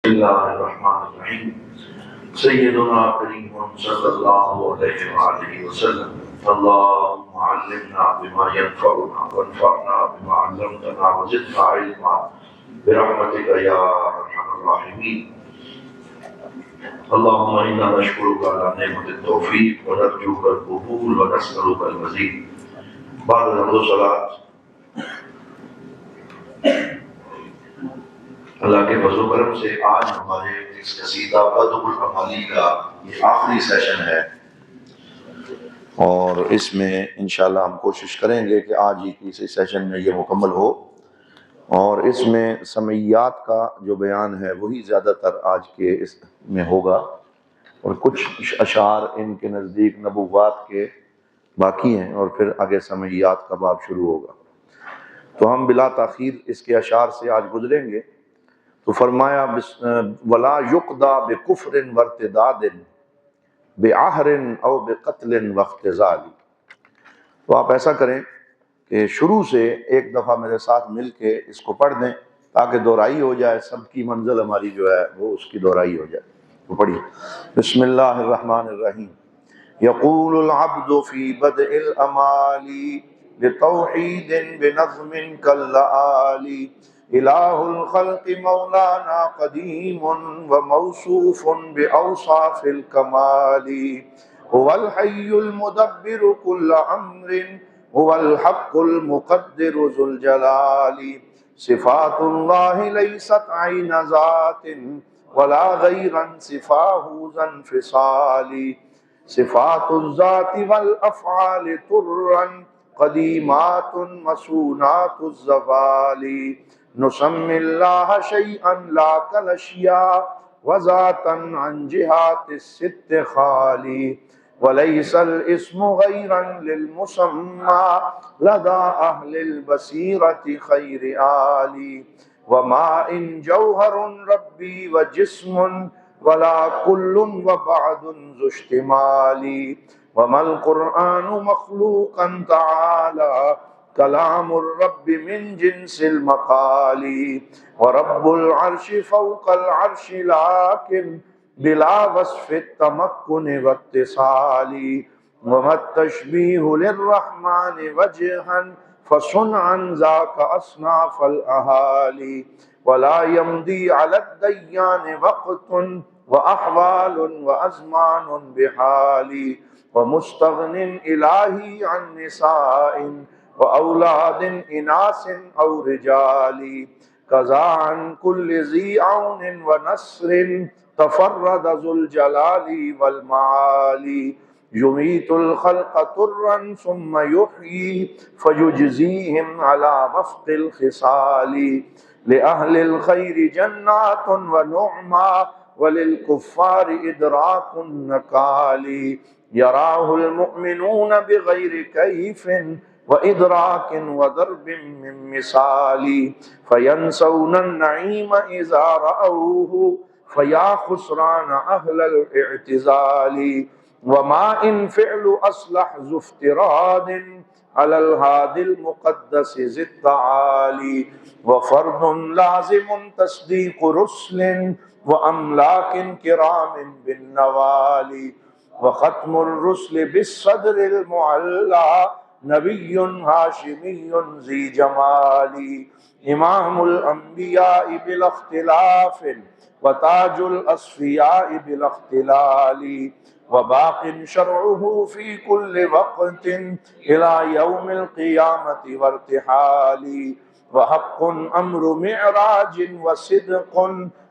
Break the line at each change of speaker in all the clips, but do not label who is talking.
بسم اللہ الرحمن الرحیم سیدنا کریم صلی اللہ علیہ وآلہ وسلم اللہم علمنا بما ينفعنا وانفعنا بما علمتنا وزدنا علما برحمتک یا ارحم الراحمین اللہم انا نشکرک علی نعمت التوفیق ونرجوک القبول ونسألک المزید۔ بعد الحمد والصلاۃ، اللہ کے فضل و کرم سے آج ہمارے اس قصیدہ بدء الامالی کا یہ آخری سیشن ہے، اور اس میں انشاءاللہ ہم کوشش کریں گے کہ آج ہی کی سیشن میں یہ مکمل ہو، اور اس میں سمیات کا جو بیان ہے وہی زیادہ تر آج کے اس میں ہوگا، اور کچھ اشعار ان کے نزدیک نبوات کے باقی ہیں، اور پھر آگے سمیات کا باب شروع ہوگا۔ تو ہم بلا تاخیر اس کے اشعار سے آج گزریں گے۔ تو فرمایا وَلَا يُقْضَى بِكُفْرٍ وَارْتِدَادٍ بِعَهْرٍ أَوْ بِقَتْلٍ وَاخْتِزَالٍ۔ تو آپ ایسا کریں کہ شروع سے ایک دفعہ میرے ساتھ مل کے اس کو پڑھ دیں تاکہ دہرائی ہو جائے، سب کی منزل ہماری جو ہے وہ اس کی دہرائی ہو جائے۔ تو پڑھیے بسم اللہ الرحمن الرحیم۔ یقول العبد فی بدء الامال لتوحید بنظم کاللآلی الہ الخلق مولانا قدیم وموصوف باوصاف الکمال هو الحی المدبر كل امر هو الحق المقدر ذو الجلال صفات اللہ لیست عین ذات ولا غیرا صفاہ ذا انفصال صفات الذات والافعال طرا قدیمات مسونات الزوال نسمی اللہ شیئا لا کالاشیاء وذاتا عن جہات الست خالی وليس الاسم غيرا للمسمى لدى أهل البصيرة خير آلي وما إن جوهر ربي وجسم ولا كل وبعد ذو اشتمال وما القرآن مخلوقا تعالى كلام الرب من جنس المقال ورب العرش فوق العرش لكن بلا وصف التمكن واتصال وما التشبيه للرحمن وجها فصنعا ذاك أصناف الأهالي ولا يمضي على الديان وقت وأحوال وأزمان بحال ومستغن إلهي عن نساء وأولاد إناث أو رجال كذا عن كل ذي عون ونصر تفرد ذو الجلال والمعالي يميت الخلق طرا ثم يحيي فيجزيهم على وفق الخصال لأهل الخير جنات ونعما وللكفار إدراك النكال يراه المؤمنون بغير كيف وإدراك وضرب من مثال فينسون النعيم إذا رأوه فيا خسران أهل الاعتزال وما إن فعل أصلح ذو افتراد على الهادي المقدس ذي التعالي وفرض لازم تصديق رسل وأملاك كرام بالنوال وختم الرسل بالصدر المعلى نبی ہاشمی ذی جمال امام الانبیاء بلا اختلاف وتاج الاصفیاء بلا اختلال وباق شرعه في كل وقت الى يوم القيامة وارتحال وحق امر معراج وصدق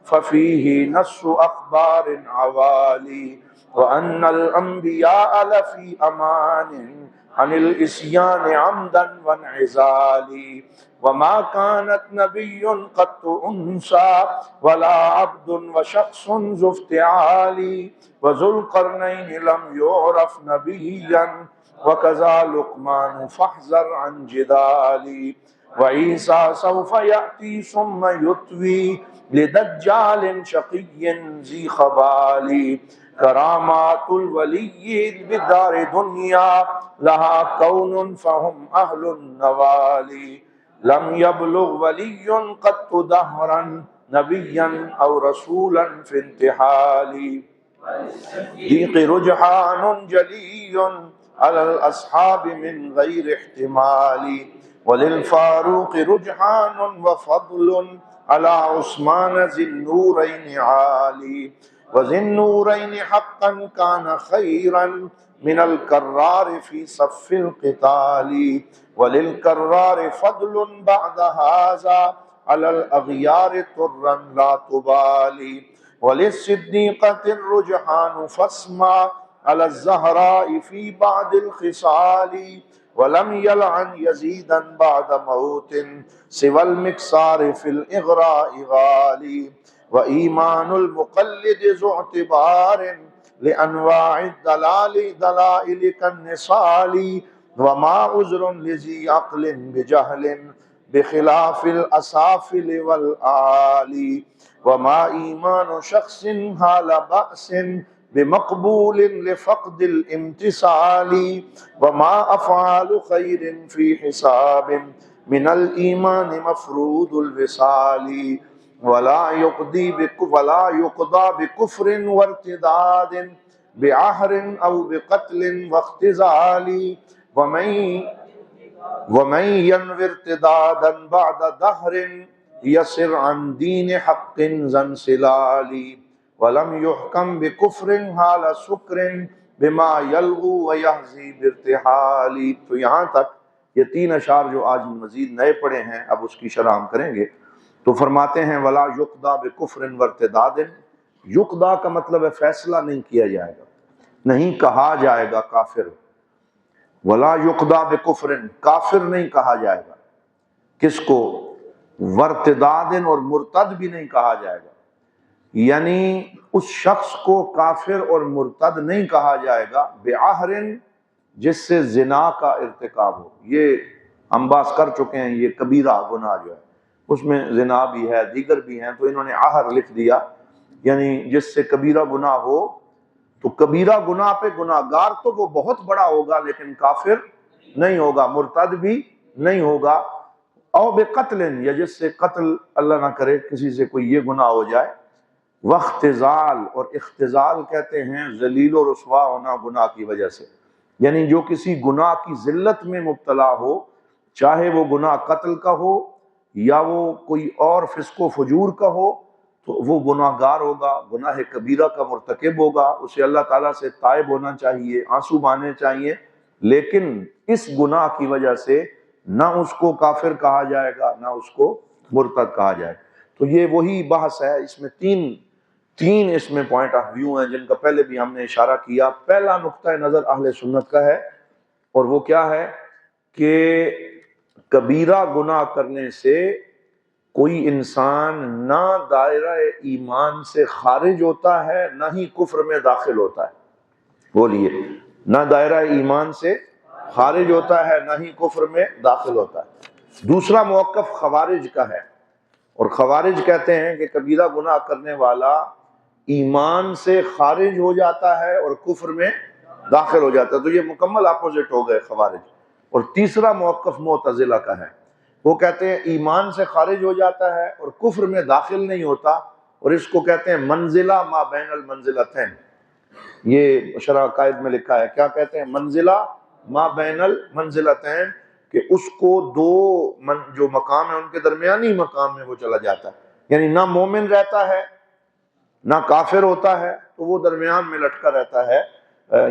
ففيه نص اخبار عوالي وان الانبياء لفي امان عن الاسيان عمدا وانعزال وما كانت نبي قط انثى ولا عبد وشخص ذو افتعال وذو القرنين لم يعرف نبيا وكذا لقمان فاحذر عن جدال وعيسى سوف يأتي ثم يطوي لدجال شقي ذي خبال کرامات الولی بدار دنیا لہا کون فہم اہل النوالی لم يبلغ ولی قط دہرا نبيا أو رسولا في انتحال ضيق رجحان جلي على الأصحاب من غير احتمال وللفاروق رجحان وفضل على عثمان ذي النورين عالي وذي النورين حقا كان خيرا من الكرار في صف القتال وللكرار فضل بعد هذا على الأغيار طرا لا تبالي وللصديقة الرجحان فاسمع على الزهراء في بعض الخصال ولم يلعن يزيدا بعد موت سوى المكسار في الإغراء غالي وإيمان المقلد ذو اعتبار لأنواع الدلال دلائل كالنصال وما عذر لذي عقل بجهل بخلاف الأسافل والآل وما إيمان شخص حال بأس بمقبول لفقد الامتثال وما أفعال خير في حساب من الإيمان مفروض الوصال ولا يقضى بكفر وارتداد بعهر أو بقتل واختزال ومن ينوي ارتدادا بعد دهر يسر عن دين حق ذا انسلال ولم يحكم بكفر حال سكر بما يلغو ويحزي بارتحال. تو یہاں تک یہ تین اشعار جو آج مزید نئے پڑھے ہیں اب اس کی شرح ہم کریں گے. تو فرماتے ہیں ولا یقضی بکفر وارتداد. یقضی کا مطلب ہے فیصلہ نہیں کیا جائے گا، نہیں کہا جائے گا کافر. ولا یقضی بکفر، کافر نہیں کہا جائے گا کس کو؟ وارتداد، اور مرتد بھی نہیں کہا جائے گا. یعنی اس شخص کو کافر اور مرتد نہیں کہا جائے گا بعہر، جس سے زنا کا ارتکاب ہو. یہ ہم باز کر چکے ہیں، یہ کبیرہ گناہ جو ہے اس میں زنا بھی ہے، دیگر بھی ہیں، تو انہوں نے عہر لکھ دیا. یعنی جس سے کبیرہ گناہ ہو، تو کبیرہ گناہ پہ گناہگار تو وہ بہت بڑا ہوگا لیکن کافر نہیں ہوگا، مرتد بھی نہیں ہوگا. او بقتل، یا جس سے قتل اللہ نہ کرے کسی سے کوئی یہ گناہ ہو جائے. واختزال، اور اختزال کہتے ہیں ذلیل و رسوا ہونا گناہ کی وجہ سے. یعنی جو کسی گناہ کی ذلت میں مبتلا ہو، چاہے وہ گناہ قتل کا ہو یا وہ کوئی اور فسق و فجور کا ہو، تو وہ گناہ گار ہوگا، گناہ کبیرہ کا مرتکب ہوگا. اسے اللہ تعالیٰ سے تائب ہونا چاہیے، آنسو بہانے چاہیے، لیکن اس گناہ کی وجہ سے نہ اس کو کافر کہا جائے گا نہ اس کو مرتد کہا جائے گا. تو یہ وہی بحث ہے. اس میں تین اس میں پوائنٹ آف ویو ہیں جن کا پہلے بھی ہم نے اشارہ کیا. پہلا نقطہ نظر اہل سنت کا ہے، اور وہ کیا ہے کہ کبیرہ گناہ کرنے سے کوئی انسان نہ دائرہ ایمان سے خارج ہوتا ہے نہ ہی کفر میں داخل ہوتا ہے. بولیے، نہ دائرہ ایمان سے خارج ہوتا ہے نہ ہی کفر میں داخل ہوتا ہے. دوسرا موقف خوارج کا ہے، اور خوارج کہتے ہیں کہ کبیرہ گناہ کرنے والا ایمان سے خارج ہو جاتا ہے اور کفر میں داخل ہو جاتا ہے. تو یہ مکمل اپوزٹ ہو گئے خوارج. اور تیسرا موقف معتزلہ کا ہے، وہ کہتے ہیں ایمان سے خارج ہو جاتا ہے اور کفر میں داخل نہیں ہوتا، اور اس کو کہتے ہیں منزلہ ما بین المنزلتین. یہ شرح قائد میں لکھا ہے. کیا کہتے ہیں؟ منزلہ ما بین المنزلتین، کہ اس کو دو جو مقام ہے ان کے درمیانی مقام میں وہ چلا جاتا ہے. یعنی نہ مومن رہتا ہے نہ کافر ہوتا ہے، تو وہ درمیان میں لٹکا رہتا ہے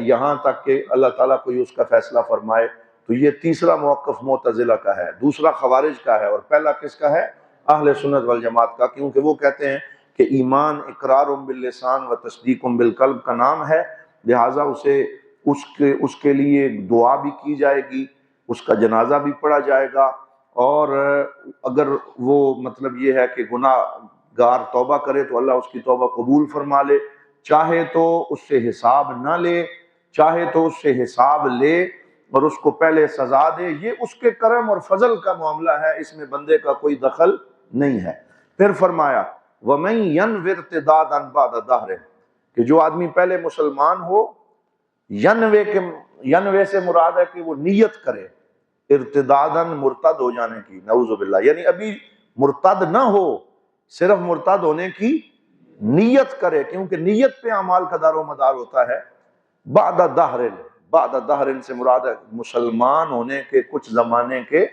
یہاں تک کہ اللہ تعالیٰ کوئی اس کا فیصلہ فرمائے. تو یہ تیسرا موقف معتزلہ کا ہے، دوسرا خوارج کا ہے، اور پہلا کس کا ہے؟ اہل سنت والجماعت کا. کیونکہ وہ کہتے ہیں کہ ایمان اقرار باللسان و تصدیق بالقلب کا نام ہے، لہٰذا اس کے لیے دعا بھی کی جائے گی، اس کا جنازہ بھی پڑھا جائے گا، اور اگر وہ مطلب یہ ہے کہ گناہ گار توبہ کرے تو اللہ اس کی توبہ قبول فرما لے، چاہے تو اس سے حساب نہ لے، چاہے تو اس سے حساب لے اور اس کو پہلے سزا دے. یہ اس کے کرم اور فضل کا معاملہ ہے، اس میں بندے کا کوئی دخل نہیں ہے. پھر فرمایا وَمَن يَنْوِ ارْتِدَادًا بَعْدَ دَهْرٍ، کہ جو آدمی پہلے مسلمان ہو، ینوے سے مراد ہے کہ وہ نیت کرے ارتداداً مرتد ہو جانے کی، نعوذ باللہ. یعنی ابھی مرتد نہ ہو، صرف مرتد ہونے کی نیت کرے، کیونکہ نیت پہ اعمال کا دار و مدار ہوتا ہے۔ بعد دہر سے مراد ہے مسلمان ہونے کے کچھ زمانے کے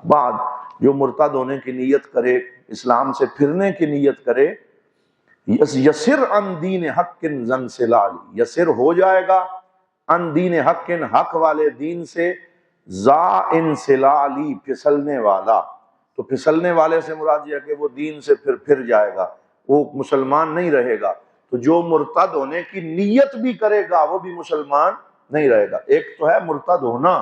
بعد جو مرتد ہونے کی نیت کرے، اسلام سے پھرنے کی نیت کرے، یسر عن دین حق زن سلال، یسر ہو جائے گا عن دین حق، حق والے دین سے، ذا انسلالی پھسلنے والا۔ تو پھسلنے والے سے مراد یہ ہے کہ وہ دین سے پھر جائے گا، وہ مسلمان نہیں رہے گا۔ تو جو مرتد ہونے کی نیت بھی کرے گا وہ بھی مسلمان نہیں رہے گا۔ ایک تو ہے مرتد ہونا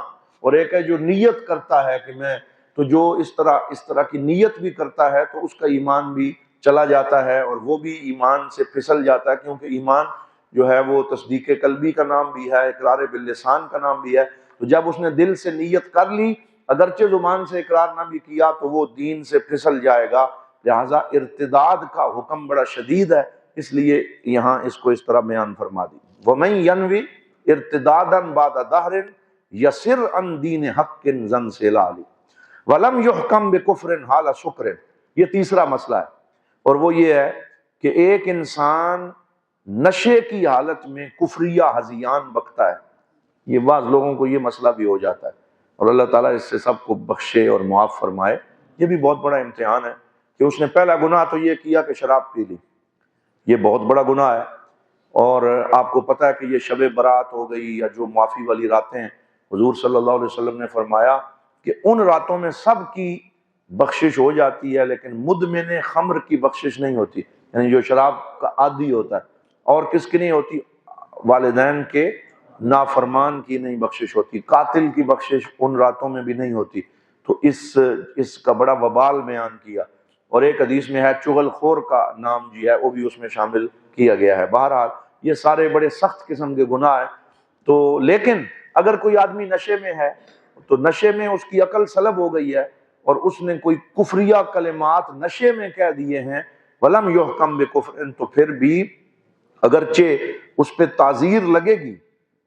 اور ایک ہے جو نیت کرتا ہے کہ میں، تو جو اس طرح کی نیت بھی کرتا ہے تو اس کا ایمان بھی چلا جاتا ہے اور وہ بھی ایمان سے پھسل جاتا ہے، کیونکہ ایمان جو ہے وہ تصدیق قلبی کا نام بھی ہے، اقرار باللسان کا نام بھی ہے۔ تو جب اس نے دل سے نیت کر لی، اگرچہ زبان سے اقرار نہ بھی کیا، تو وہ دین سے پھسل جائے گا۔ لہٰذا ارتداد کا حکم بڑا شدید ہے، اس لیے یہاں اس کو اس طرح بیان فرما دی۔ وَمَن يَنْوِ ارتدادا بعد دہر یسر عن دین حق زن سلال وَلَمْ يُحْكَمْ بِكُفْرٍ حال سکر۔ یہ تیسرا مسئلہ ہے، اور وہ یہ ہے کہ ایک انسان نشے کی حالت میں کفریہ ہذیان بکتا ہے۔ یہ بعض لوگوں کو یہ مسئلہ بھی ہو جاتا ہے، اور اللہ تعالیٰ اس سے سب کو بخشے اور معاف فرمائے۔ یہ بھی بہت بڑا امتحان ہے کہ اس نے پہلا گناہ تو یہ کیا کہ شراب پی لی، یہ بہت بڑا گناہ ہے۔ اور آپ کو پتہ ہے کہ یہ شب برات ہو گئی یا جو معافی والی راتیں ہیں، حضور صلی اللہ علیہ وسلم نے فرمایا کہ ان راتوں میں سب کی بخشش ہو جاتی ہے، لیکن مدمن خمر کی بخشش نہیں ہوتی، یعنی جو شراب کا عادی ہوتا ہے۔ اور کس کی نہیں ہوتی؟ والدین کے نافرمان کی نہیں بخشش ہوتی، قاتل کی بخشش ان راتوں میں بھی نہیں ہوتی۔ تو اس کا بڑا وبال بیان کیا، اور ایک حدیث میں ہے چغل خور کا نام جو ہے وہ بھی اس میں شامل کیا گیا ہے۔ بہرحال یہ سارے بڑے سخت قسم کے گناہ ہیں۔ تو لیکن اگر کوئی آدمی نشے میں ہے تو نشے میں اس کی عقل سلب ہو گئی ہے اور اس نے کوئی کفریہ کلمات نشے میں کہہ دیے ہیں، وَلَمْ يُحْكَمْ بِكُفْرٍ، تو پھر بھی اگرچہ اس پہ تعزیر لگے گی،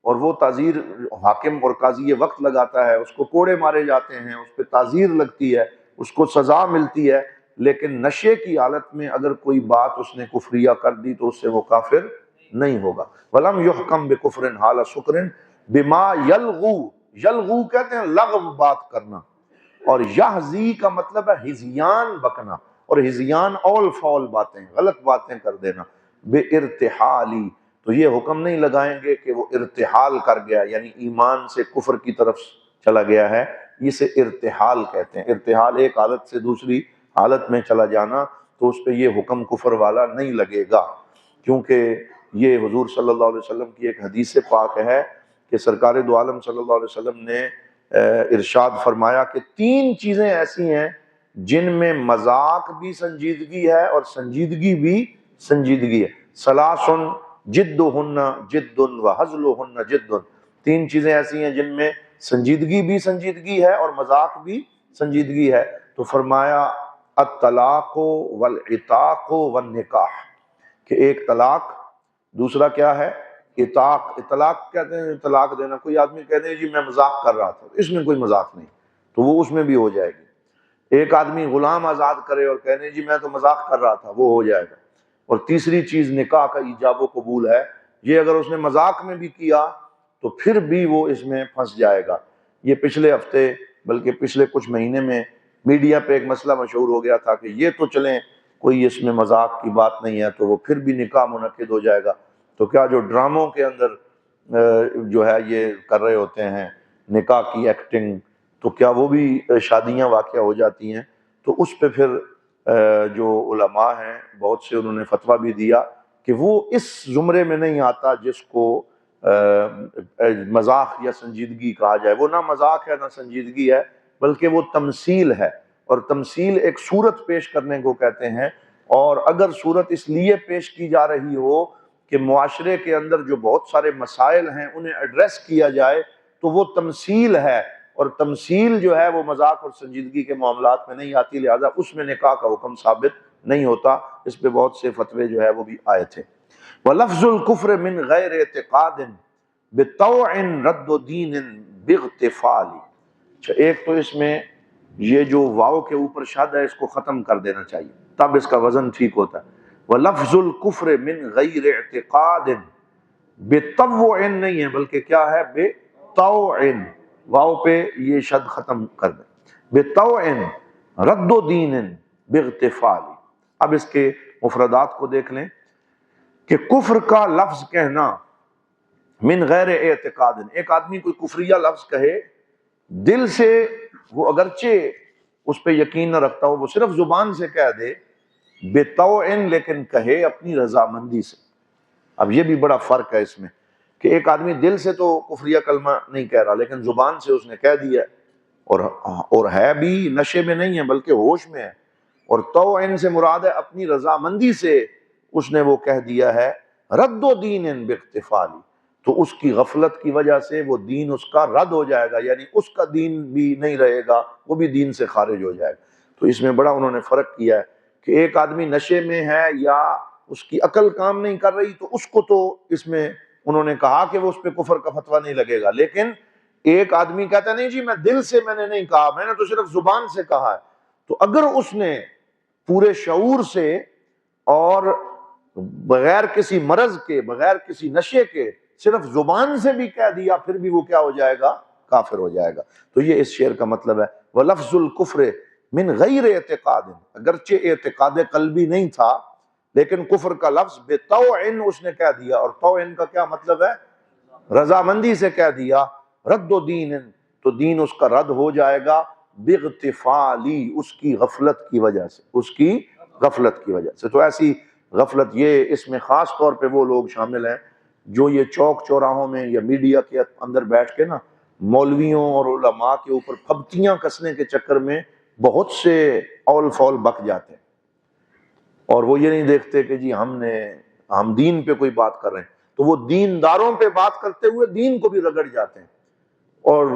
اور وہ تعزیر حاکم اور قاضی یہ وقت لگاتا ہے، اس کو کوڑے مارے جاتے ہیں، اس پہ تعزیر لگتی ہے، اس کو سزا ملتی ہے، لیکن نشے کی حالت میں اگر کوئی بات اس نے کفریہ کر دی تو اس سے وہ کافر نہیں ہوگا۔ وَلَمْ يُحْكَمْ بِكُفْرٍ حَالَ سُكْرٍ بِمَا يَلْغُو، یلغو کہتے ہیں لغو بات کرنا، اور یحزی کا مطلب ہے ہزیان بکنا، اور ہزیان اول فول باتیں، غلط باتیں کر دینا۔ بے ارتحالی، تو یہ حکم نہیں لگائیں گے کہ وہ ارتحال کر گیا، یعنی ایمان سے کفر کی طرف چلا گیا ہے، اسے ارتحال کہتے ہیں۔ ارتحال ایک حالت سے دوسری حالت میں چلا جانا، تو اس پہ یہ حکم کفر والا نہیں لگے گا، کیونکہ یہ حضور صلی اللہ علیہ وسلم کی ایک حدیث پاک ہے کہ سرکار دو عالم صلی اللہ علیہ وسلم نے ارشاد فرمایا کہ 3 چیزیں ایسی ہیں جن میں مذاق بھی سنجیدگی ہے اور سنجیدگی بھی سنجیدگی ہے۔ ثلاثن جدہن جد و ہزلہن جد، 3 چیزیں ایسی ہیں جن میں سنجیدگی بھی سنجیدگی ہے اور مذاق بھی سنجیدگی ہے۔ تو فرمایا الطلاق والعتاق والنکاح، کہ ایک طلاق، دوسرا کیا ہے؟ اطلاق کہتے ہیں طلاق دینا۔ کوئی آدمی کہتے ہیں جی میں مذاق کر رہا تھا، اس میں کوئی مذاق نہیں، تو وہ اس میں بھی ہو جائے گی۔ ایک آدمی غلام آزاد کرے اور کہنے جی میں تو مذاق کر رہا تھا، وہ ہو جائے گا۔ اور تیسری چیز نکاح کا ایجاب و قبول ہے، یہ اگر اس نے مذاق میں بھی کیا تو پھر بھی وہ اس میں پھنس جائے گا۔ یہ پچھلے ہفتے بلکہ پچھلے کچھ مہینے میں میڈیا پہ ایک مسئلہ مشہور ہو گیا تھا کہ یہ تو چلیں کوئی اس میں مذاق کی بات نہیں ہے، تو وہ پھر بھی نکاح منعقد ہو جائے گا۔ تو کیا جو ڈراموں کے اندر جو ہے یہ کر رہے ہوتے ہیں نکاح کی ایکٹنگ، تو کیا وہ بھی شادیاں واقع ہو جاتی ہیں؟ تو اس پہ پھر جو علماء ہیں بہت سے انہوں نے فتویٰ بھی دیا کہ وہ اس زمرے میں نہیں آتا جس کو مذاق یا سنجیدگی کہا جائے۔ وہ نہ مذاق ہے نہ سنجیدگی ہے، بلکہ وہ تمثیل ہے، اور تمثیل ایک صورت پیش کرنے کو کہتے ہیں۔ اور اگر صورت اس لیے پیش کی جا رہی ہو کہ معاشرے کے اندر جو بہت سارے مسائل ہیں انہیں ایڈریس کیا جائے تو وہ تمثیل ہے، اور تمثیل جو ہے وہ مذاق اور سنجیدگی کے معاملات میں نہیں آتی، لہذا اس میں نکاح کا حکم ثابت نہیں ہوتا۔ اس پہ بہت سے فتوے جو ہے وہ بھی آئے تھے۔ وَلَفْظُ الْكُفْرِ مِنْ غَيْرِ اعْتِقَادٍ بِطَوْعٍ رَدُّ دِينٍ بِاغْتِفَالٍ۔ اچھا، ایک تو اس میں یہ جو واو کے اوپر شد ہے اس کو ختم کر دینا چاہیے، تب اس کا وزن ٹھیک ہوتا ہے۔ وَلَفْظُ الْكُفْرِ مِنْ غَيْرِ اعْتِقَادٍ، بِطَوْعٍ نہیں ہے بلکہ کیا ہے، بِطَوْعٍ، واو پہ یہ شد ختم کر دیں، بِطَوْعٍ رد و دین باغتفال۔ اب اس کے مفردات کو دیکھ لیں کہ کفر کا لفظ کہنا من غیر اعتقاد، ایک آدمی کوئی کفریہ لفظ کہے دل سے، وہ اگرچہ اس پہ یقین نہ رکھتا ہو، وہ صرف زبان سے کہہ دے بطوعن، لیکن کہے اپنی رضامندی سے۔ اب یہ بھی بڑا فرق ہے اس میں کہ ایک آدمی دل سے تو کفریہ کلمہ نہیں کہہ رہا لیکن زبان سے اس نے کہہ دیا ہے، اور ہے بھی نشے میں نہیں ہے بلکہ ہوش میں ہے، اور طوعن سے مراد ہے اپنی رضامندی سے اس نے وہ کہہ دیا ہے، رد و دین باغتفال، تو اس کی غفلت کی وجہ سے وہ دین اس کا رد ہو جائے گا، یعنی اس کا دین بھی نہیں رہے گا، وہ بھی دین سے خارج ہو جائے گا۔ تو اس میں بڑا انہوں نے فرق کیا ہے کہ ایک آدمی نشے میں ہے یا اس کی عقل کام نہیں کر رہی تو اس کو تو اس میں انہوں نے کہا کہ وہ اس پہ کفر کا فتویٰ نہیں لگے گا، لیکن ایک آدمی کہتا نہیں جی میں دل سے میں نے نہیں کہا، میں نے تو صرف زبان سے کہا ہے، تو اگر اس نے پورے شعور سے اور بغیر کسی مرض کے، بغیر کسی نشے کے، صرف زبان سے بھی کہہ دیا، پھر بھی وہ کیا ہو جائے گا، کافر ہو جائے گا۔ تو یہ اس شعر کا مطلب ہے، وَلَفْظُ الْكُفْرِ مِنْ غَيْرِ اعتقاد، اگرچہ اعتقاد قلبی نہیں تھا لیکن کفر کا لفظ بطوعن اس نے کہہ دیا، اور طوعن کا کیا مطلب ہے، رضامندی سے کہہ دیا، رد و دین، تو دین اس کا رد ہو جائے گا، باغتفالی، اس کی غفلت کی وجہ سے، اس کی غفلت کی وجہ سے۔ تو ایسی غفلت، یہ اس میں خاص طور پہ وہ لوگ شامل ہیں جو یہ چوک چوراہوں میں یا میڈیا کے اندر بیٹھ کے نا مولویوں اور علماء کے اوپر پھبتیاں کسنے کے چکر میں بہت سے اول فول بک جاتے ہیں، اور وہ یہ نہیں دیکھتے کہ جی ہم دین پہ کوئی بات کر رہے ہیں، تو وہ دینداروں پہ بات کرتے ہوئے دین کو بھی رگڑ جاتے ہیں، اور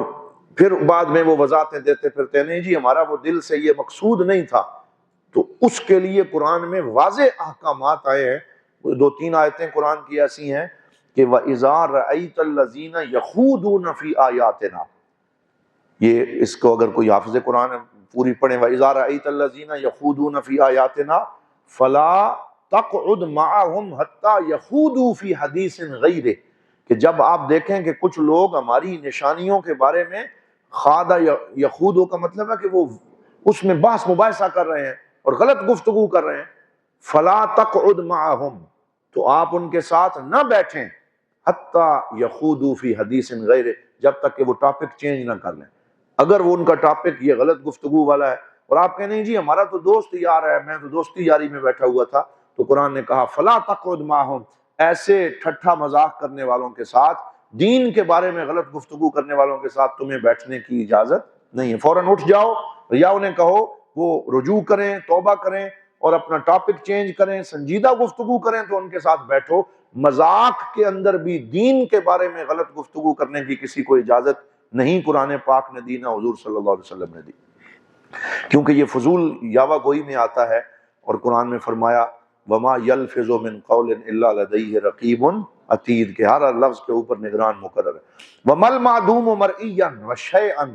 پھر بعد میں وہ وضاحتیں دیتے پھرتے ہیں، نہیں جی ہمارا وہ دل سے یہ مقصود نہیں تھا۔ تو اس کے لیے قرآن میں واضح احکامات آئے ہیں، 2-3 آیتیں قرآن کی ایسی ہیں کہ وَإِذَا رَأَيْتَ الَّذِينَ يَخُوضُونَ فِي آيَاتِنَا، یہ اس کو اگر کوئی حافظ قرآن پوری پڑھیں، وَإِذَا رَأَيْتَ الَّذِينَ يَخُوضُونَ فِي آيَاتِنَا فَلَا تَقْعُدْ مَعَهُمْ حَتَّى يَخُوضُوا فِي حَدِيثٍ غَيْرِهِ، کہ جب آپ دیکھیں کہ کچھ لوگ ہماری نشانیوں کے بارے میں خاض یخوض کا مطلب ہے کہ وہ اس میں بحث مباحثہ کر رہے ہیں اور غلط گفتگو کر رہے ہیں، فلا تقعد معهم، تو آپ ان کے ساتھ نہ بیٹھیں، حتی یخوضوا فی حدیث غیرہ، جب تک کہ وہ ٹاپک چینج نہ کر لیں۔ اگر وہ ان کا ٹاپک یہ غلط گفتگو والا ہے اور آپ کہیں نہیں جی ہمارا تو دوست یار ہے، میں تو دوستی یاری میں بیٹھا ہوا تھا، تو قرآن نے کہا فلا تقعد معهم، ایسے ٹھٹھا مذاق کرنے والوں کے ساتھ، دین کے بارے میں غلط گفتگو کرنے والوں کے ساتھ تمہیں بیٹھنے کی اجازت نہیں ہے، فوراً اٹھ جاؤ، یا انہیں کہو وہ رجوع کریں، توبہ کریں اور اپنا ٹاپک چینج کریں، سنجیدہ گفتگو کریں تو ان کے ساتھ بیٹھو۔ مذاق کے اندر بھی دین کے بارے میں غلط گفتگو کرنے کی کسی کو اجازت نہیں قرآن پاک نے دی، نہ حضور صلی اللہ علیہ وسلم نے دی، کیونکہ یہ فضول یاوہ گوئی میں آتا ہے، اور قرآن میں فرمایا وما یلفظ من قول الا لدیہ رقیب عتید، کہ ہر لفظ کے اوپر نگران مقرر ہے۔ وما المعدوم مرئیا وشیئا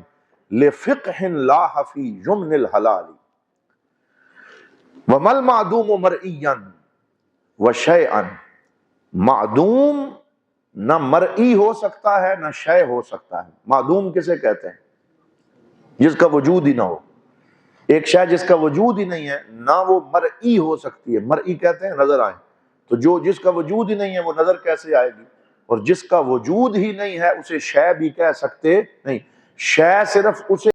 لفقہ لاح فی یمن الحلال، وما المعدوم مرئیا وشیئا، معدوم نہ مرئی ہو سکتا ہے نہ شے ہو سکتا ہے۔ معدوم کسے کہتے ہیں؟ جس کا وجود ہی نہ ہو، ایک شے جس کا وجود ہی نہیں ہے، نہ وہ مرئی ہو سکتی ہے، مرئی کہتے ہیں نظر آئے، تو جو جس کا وجود ہی نہیں ہے وہ نظر کیسے آئے گی، اور جس کا وجود ہی نہیں ہے اسے شے بھی کہہ سکتے نہیں، شے صرف اسے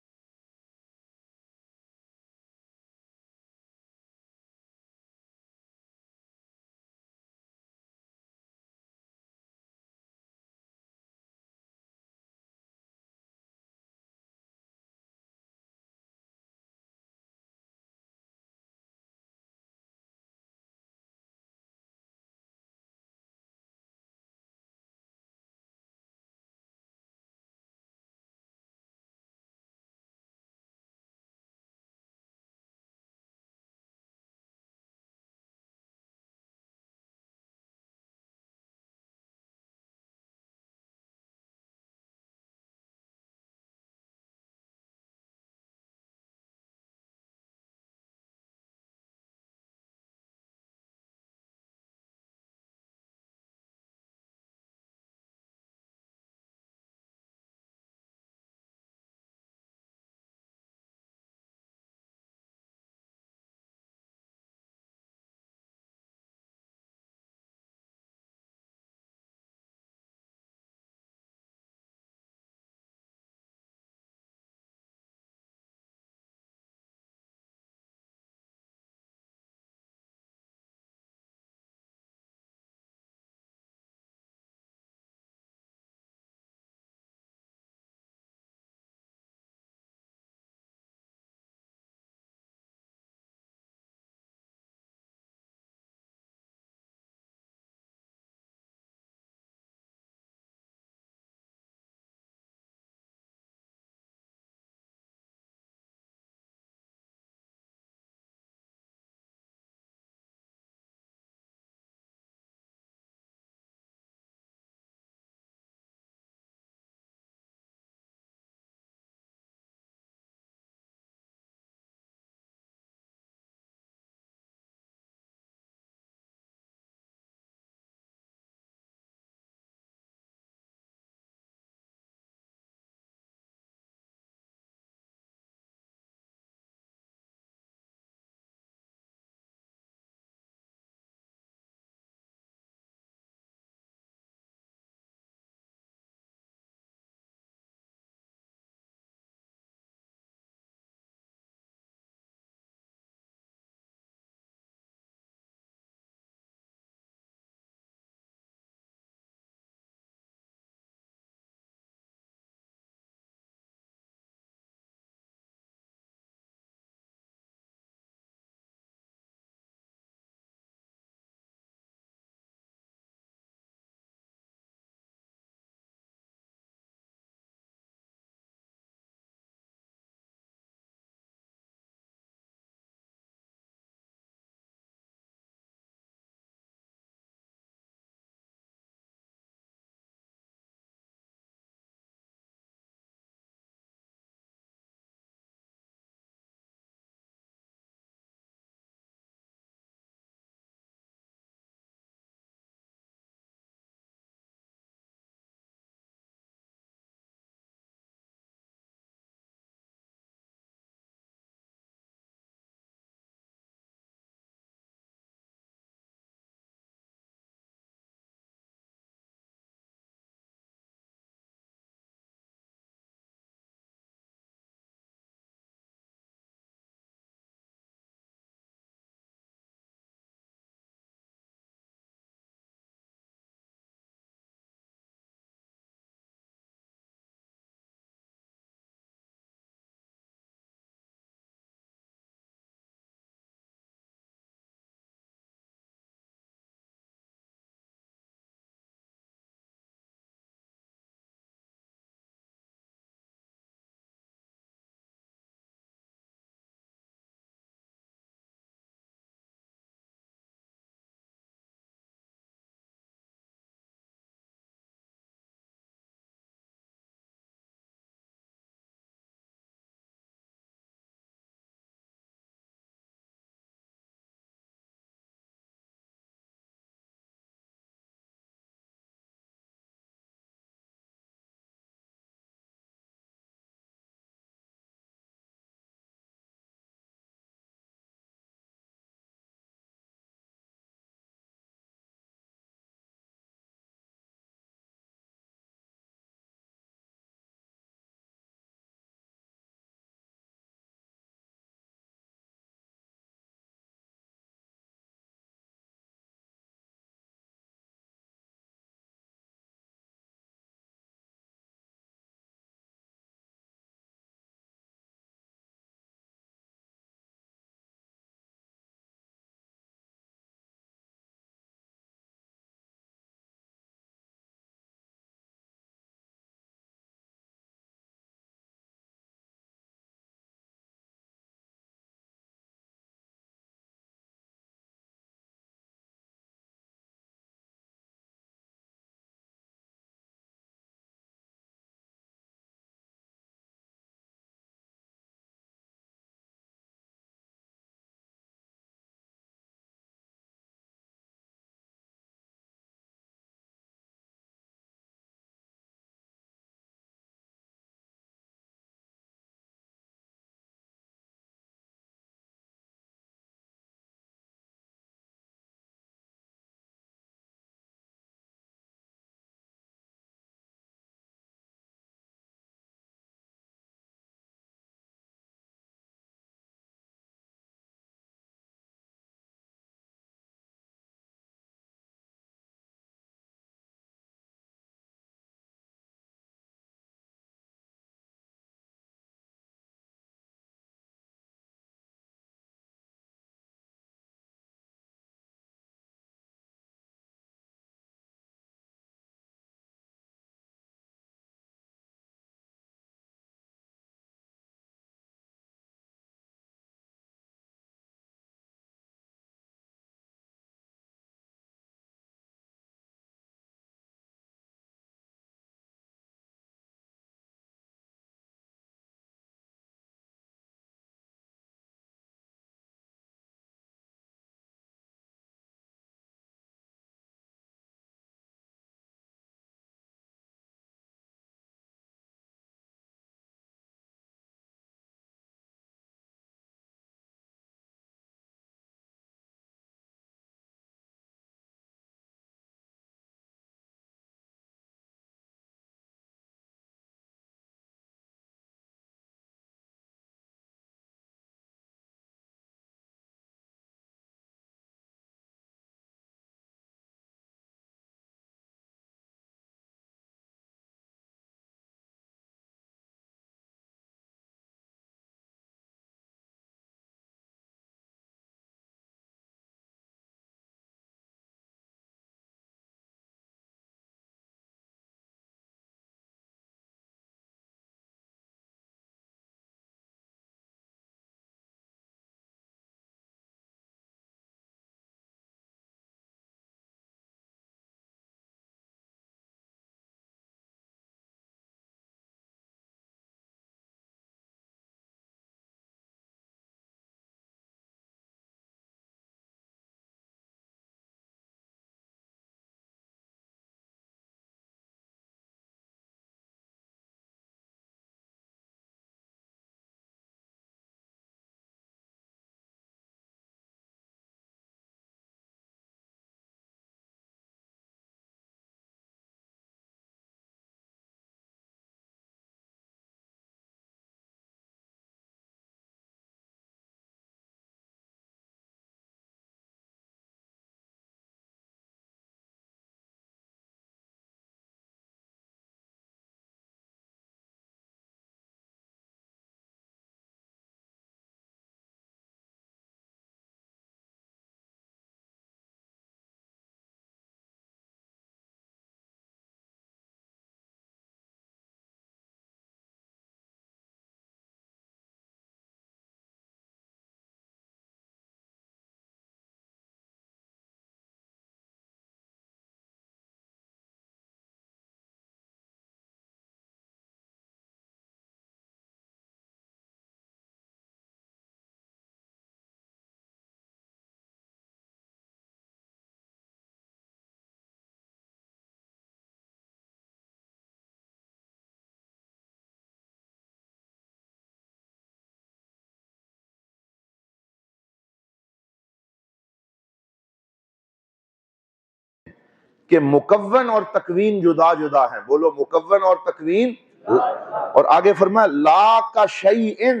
کہ مکون اور تکوین جدا جدا ہیں. بولو مکون اور تکوین. اور آگے فرمایا لا کا شیئن،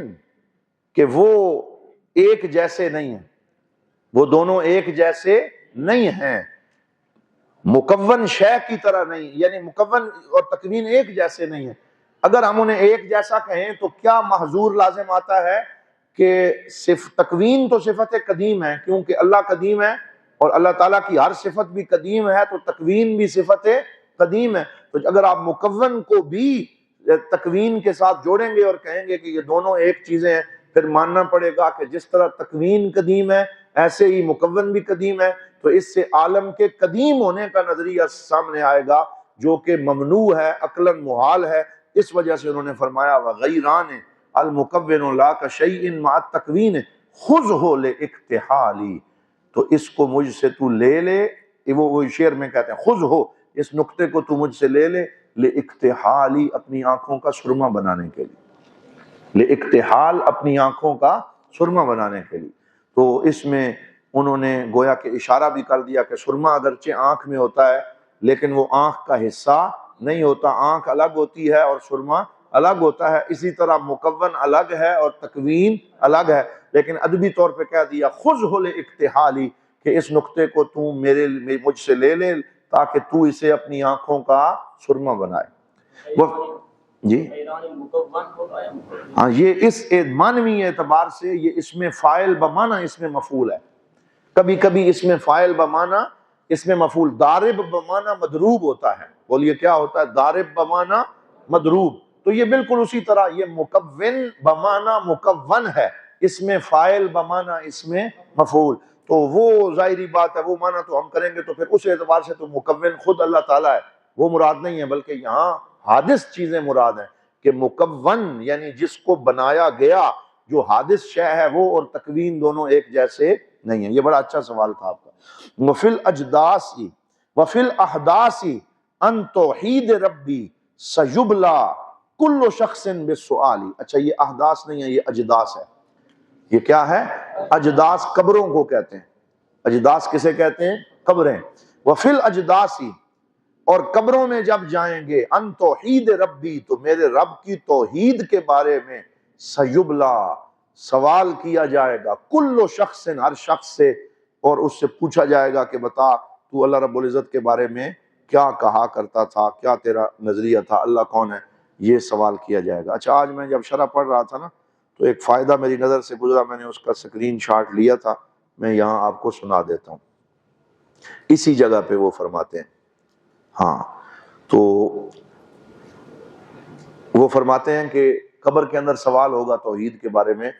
کہ وہ ایک جیسے نہیں ہیں، وہ دونوں ایک جیسے نہیں ہیں. مکون شے کی طرح نہیں، یعنی مکون اور تکوین ایک جیسے نہیں ہیں. اگر ہم انہیں ایک جیسا کہیں تو کیا محظور لازم آتا ہے کہ تکوین تو صفت قدیم ہے، کیونکہ اللہ قدیم ہے اور اللہ تعالیٰ کی ہر صفت بھی قدیم ہے، تو تکوین بھی صفت قدیم ہے. تو اگر آپ مکون کو بھی تکوین کے ساتھ جوڑیں گے اور کہیں گے کہ یہ دونوں ایک چیزیں ہیں، پھر ماننا پڑے گا کہ جس طرح تکوین قدیم ہے ایسے ہی مکون بھی قدیم ہے. تو اس سے عالم کے قدیم ہونے کا نظریہ سامنے آئے گا جو کہ ممنوع ہے، عقلاً محال ہے. اس وجہ سے انہوں نے فرمایا وغیران المکون لا کشیء مع التکوین خذہ لاکتحالی، تو اس کو مجھ سے تو لے لے. وہ شعر میں کہتے ہیں خذہ، اس نقطے کو تو مجھ سے لے لے لاکتحالی، اپنی آنکھوں کا سرما بنانے کے لیے. لاکتحال، اپنی آنکھوں کا سرما بنانے کے لیے. تو اس میں انہوں نے گویا کہ اشارہ بھی کر دیا کہ سرما اگرچہ آنکھ میں ہوتا ہے لیکن وہ آنکھ کا حصہ نہیں ہوتا، آنکھ الگ ہوتی ہے اور سرما الگ ہوتا ہے. اسی طرح مکون الگ ہے اور تکوین الگ ہے، لیکن ادبی طور پہ کہہ دیا خذہ لاکتحالی، کہ اس نقطے کو تو مجھ سے لے لے تاکہ تو اسے اپنی آنکھوں کا سرما بنائے. جی ہاں، یہ اس معنوی اعتبار سے یہ اس میں فاعل بمعنی اس میں مفعول ہے. کبھی کبھی اس میں فاعل بمعنی اس میں مفعول. ضارب بمعنی مضروب ہوتا ہے. بولیے کیا ہوتا ہے؟ ضارب بمعنی مضروب. تو یہ بالکل اسی طرح یہ مکون بمعنی مکون ہے، اس میں فاعل بمعنی اس میں مفعول. تو وہ ظاہری بات ہے، وہ معنی تو ہم کریں گے تو پھر اس اعتبار سے تو مکون خود اللہ تعالیٰ ہے، وہ مراد نہیں ہے، بلکہ یہاں حادث چیزیں مراد ہیں. کہ مکون یعنی جس کو بنایا گیا، جو حادث شے ہے وہ اور تکوین دونوں ایک جیسے نہیں ہیں. یہ بڑا اچھا سوال تھا آپ کا. وفی الاجداث وفی الاحداث ان توحید ربی سیبلا کل شخص بالسؤال. اچھا یہ احداث نہیں ہے، یہ اجداث ہے. یہ کیا ہے؟ اجداث قبروں کو کہتے ہیں. اجداث کسے کہتے ہیں؟ قبریں. وفی الاجداث، اور قبروں میں جب جائیں گے، ان توحید ربی، تو میرے رب کی توحید کے بارے میں سیبلا سوال کیا جائے گا، کل شخص ہر شخص سے، اور اس سے پوچھا جائے گا کہ بتا تو اللہ رب العزت کے بارے میں کیا کہا کرتا تھا، کیا تیرا نظریہ تھا، اللہ کون ہے، یہ سوال کیا جائے گا. اچھا آج میں جب شرح پڑھ رہا تھا نا تو ایک فائدہ میری نظر سے گزرا، میں نے اس کا سکرین شاٹ لیا تھا، میں یہاں آپ کو سنا دیتا ہوں. اسی جگہ پہ وہ فرماتے ہیں، ہاں تو وہ فرماتے ہیں کہ قبر کے اندر سوال ہوگا توحید کے بارے میں.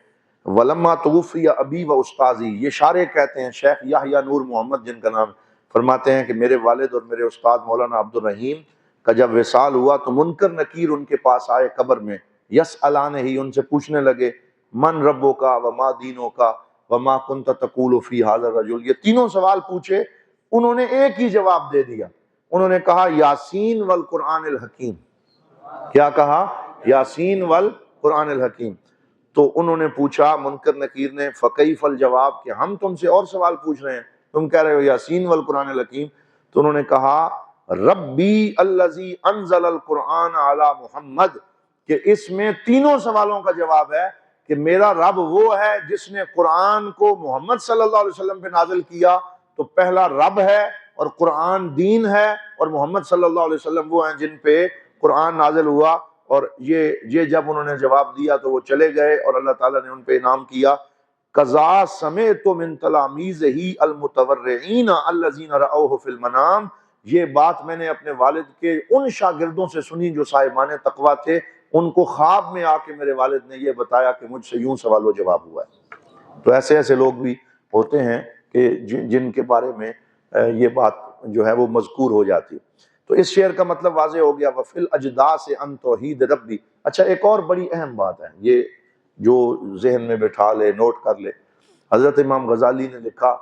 ولما توفی ابی و استاذی، یہ شارح کہتے ہیں شیخ یحییٰ نور محمد جن کا نام، فرماتے ہیں کہ میرے والد اور میرے استاد مولانا عبد الرحیم کا جب وصال ہوا تو منکر نکیر ان کے پاس آئے قبر میں، یسألانہ ہی، ان سے پوچھنے لگے من ربو کا وما دینوں کا وما کنت تقول فی ھذا الرجل. یہ تینوں سوال پوچھے، انہوں نے ایک ہی جواب دے دیا. انہوں نے کہا یاسین والقرآن الحکیم. کیا کہا؟ یاسین والقرآن الحکیم. تو انہوں نے پوچھا منکر نکیر نے فکیف الجواب، کہ ہم تم سے اور سوال پوچھ رہے ہیں، تم کہہ رہے ہو یاسین والقرآن الحکیم. تو انہوں نے کہا ربی الذی انزل القرآن علی محمد، کہ اس میں تینوں سوالوں کا جواب ہے کہ میرا رب وہ ہے جس نے قرآن کو محمد صلی اللہ علیہ وسلم پہ نازل کیا. تو پہلا رب ہے اور قرآن دین ہے، اور محمد صلی اللہ علیہ وسلم وہ ہیں جن پہ قرآن نازل ہوا. اور یہ جب انہوں نے جواب دیا تو وہ چلے گئے اور اللہ تعالیٰ نے ان پہ انعام کیا. قضا سمعت من تلامیذہ المتورعین الذین رأوہ فی المنام، یہ بات میں نے اپنے والد کے ان شاگردوں سے سنی جو صاحبان تقویٰ تھے، ان کو خواب میں آ کے میرے والد نے یہ بتایا کہ مجھ سے یوں سوال و جواب ہوا ہے. تو ایسے ایسے لوگ بھی ہوتے ہیں کہ جن کے بارے میں یہ بات جو ہے وہ مذکور ہو جاتی. تو اس شعر کا مطلب واضح ہو گیا وفی الاجداث ان توحید ربی. اچھا ایک اور بڑی اہم بات ہے، یہ جو ذہن میں بٹھا لے، نوٹ کر لے. حضرت امام غزالی نے لکھا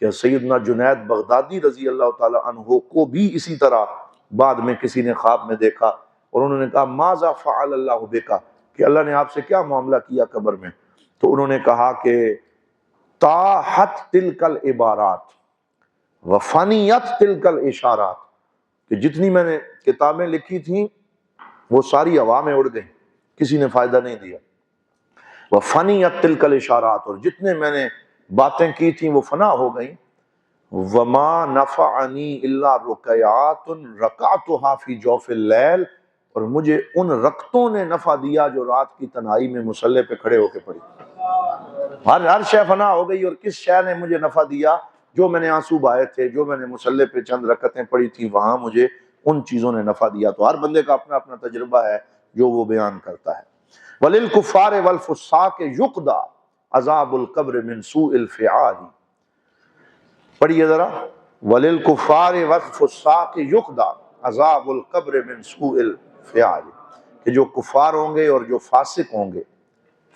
کہ سیدنا جنید بغدادی رضی اللہ تعالی عنہ کو بھی اسی طرح بعد میں کسی نے خواب میں دیکھا، اور انہوں نے کہا ماذا فعل اللہ بکا، کہ اللہ نے آپ سے کیا معاملہ کیا قبر میں. تو انہوں نے کہا کہ طاحت تلک العبارات وفنیت تلک الاشارات، کہ جتنی میں نے کتابیں لکھی تھیں وہ ساری ہوا میں اڑ گئیں، کسی نے فائدہ نہیں دیا۔ وَفَنِيَتْ تِلْكَ الْإِشَارَاتُ، اور جتنے میں نے باتیں کی تھیں وہ فنا ہو گئیں۔ وَمَا نَفَعَنِي إِلَّا رُقَيَّاتٌ رَكَعْتُهَا فِي جَوْفِ اللَّيْلِ، اور مجھے ان رکعتوں نے نفع دیا جو رات کی تنہائی میں مصلی پہ کھڑے ہو کے پڑھی۔ ہر شے فنا ہو گئی، اور کس شے نے مجھے نفع دیا؟ جو میں نے آنسو بہائے تھے، جو میں نے مصلی پہ چند رکعتیں پڑھی تھی، وہاں مجھے ان چیزوں نے نفع دیا۔ تو ہر بندے کا اپنا اپنا تجربہ ہے جو وہ بیان کرتا ہے۔ وَلِلْكُفَّارِ وَالْفُسَّاقِ يُقْضَى عَذَابُ الْقَبْرِ مِنْ سُوءِ الْفِعَالِ، پڑھیے ذرا، وَلِلْكُفَّارِ وَالْفُسَّاقِ يُقْضَى عَذَابُ الْقَبْرِ مِنْ سُوءِ الْفِعَالِ، کہ جو کفار ہوں گے اور جو فاسق ہوں گے،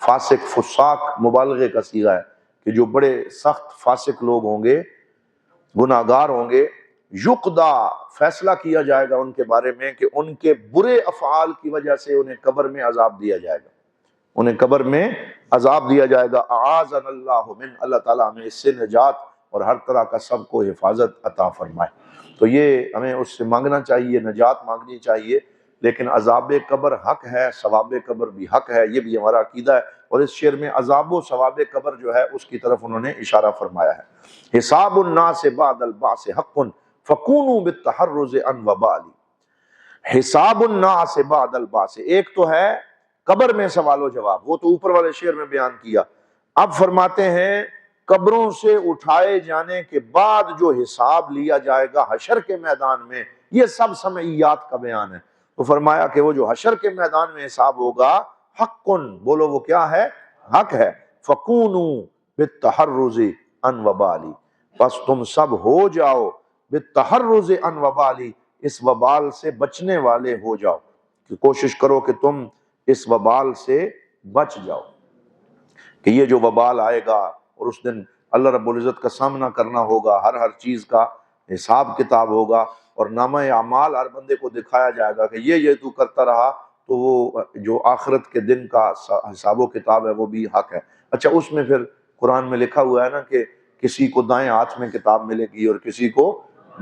فاسق فساق مبالغے کا صیغہ ہے، کہ جو بڑے سخت فاسق لوگ ہوں گے، گناہگار ہوں گے، یقضا فیصلہ کیا جائے گا ان کے بارے میں کہ ان کے برے افعال کی وجہ سے انہیں قبر میں عذاب دیا جائے گا، انہیں قبر میں عذاب دیا جائے گا۔ اعاذنا اللہ من، اللہ تعالیٰ ہمیں اس سے نجات اور ہر طرح کا سب کو حفاظت عطا فرمائے۔ تو یہ ہمیں اس سے مانگنا چاہیے، نجات مانگنی چاہیے، لیکن عذاب قبر حق ہے، ثواب قبر بھی حق ہے، یہ بھی ہمارا عقیدہ ہے۔ اور اس شعر میں عذاب و ثواب قبر جو ہے اس کی طرف انہوں نے اشارہ فرمایا ہے۔ حساب الناس بعد البعث حق فکونوا بالتحرز عن وبال، حساب الناس بعد البعث، ایک تو ہے قبر میں سوال و جواب، وہ تو اوپر والے شعر میں بیان کیا۔ اب فرماتے ہیں قبروں سے اٹھائے جانے کے بعد جو حساب لیا جائے گا حشر کے میدان میں، یہ سب سمعیات کا بیان ہے۔ تو فرمایا کہ وہ جو حشر کے میدان میں حساب ہوگا حق، بولو وہ کیا ہے؟ حق ہے۔ فکونوا بالتحرز عن وبال، بس تم سب ہو جاؤ بالتحرز عن وبال، اس وبال سے بچنے والے ہو جاؤ، کہ کوشش کرو کہ تم اس وبال سے بچ جاؤ، کہ یہ جو وبال آئے گا اور اس دن اللہ رب العزت کا سامنا کرنا ہوگا، ہر چیز کا حساب کتاب ہوگا، اور نامہ اعمال ہر بندے کو دکھایا جائے گا کہ یہ تو کرتا رہا، تو وہ جو آخرت کے دن کا حساب و کتاب ہے وہ بھی حق ہے۔ اچھا، اس میں پھر قرآن میں لکھا ہوا ہے نا کہ کسی کو دائیں ہاتھ میں کتاب ملے گی اور کسی کو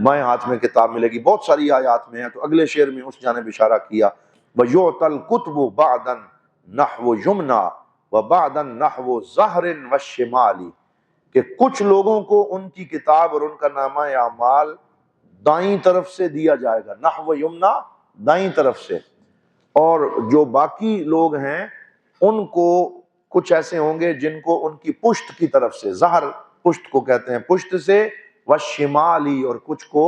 بائیں ہاتھ میں کتاب ملے گی، بہت ساری آیات میں ہے۔ تو اگلے شعر میں اس جانب اشارہ کیا، وَيُعْطَى الْكُتُبُ بَعْدًا نَحْوُ يُمْنَى وَبَعْدًا نَحْوُ ظَهْرٍ وَالشِّمَالِ، کہ کچھ لوگوں کو ان کی کتاب اور ان کا نامہ اعمال دائیں طرف سے دیا جائے گا، نحو یمنا دائیں طرف سے، اور جو باقی لوگ ہیں ان کو کچھ ایسے ہوں گے جن کو ان کی پشت کی طرف سے، ظہر پشت کو کہتے ہیں، پشت سے، وشمالی، اور کچھ کو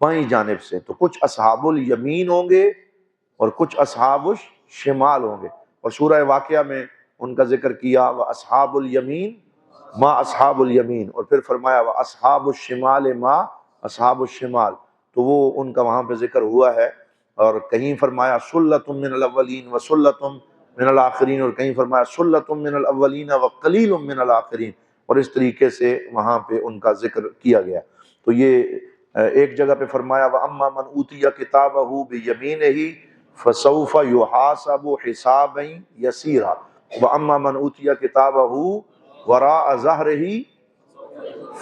بائیں جانب سے۔ تو کچھ اصحاب الیمین ہوں گے اور کچھ اصحاب الشمال ہوں گے، اور سورہ واقعہ میں ان کا ذکر کیا وَأَصْحَابُ الْيَمِينَ ما اصحاب الیمین، اور پھر فرمایا وَأَصْحَابُ الشِّمَالِ ما اصحاب الشمال، تو وہ ان کا وہاں پہ ذکر ہوا ہے۔ اور کہیں فرمایا سلۃ من الاولین وسلۃ من الآخرین، اور کہیں فرمایا سلۃ من الاولین وقلیل من الآخرین، اور اس طریقے سے وہاں پہ ان کا ذکر کیا گیا۔ تو یہ ایک جگہ پہ فرمایا وَأَمَّا مَنْ أُوتِيَ كِتَابَهُ بِيَمِينِهِ فَسَوْفَ يُحَاسَبُ حِسَابًا يَسِيرًا وَأَمَّا مَنْ أُوتِيَ كِتَابَهُ وَرَاءَ ظَهْرِهِ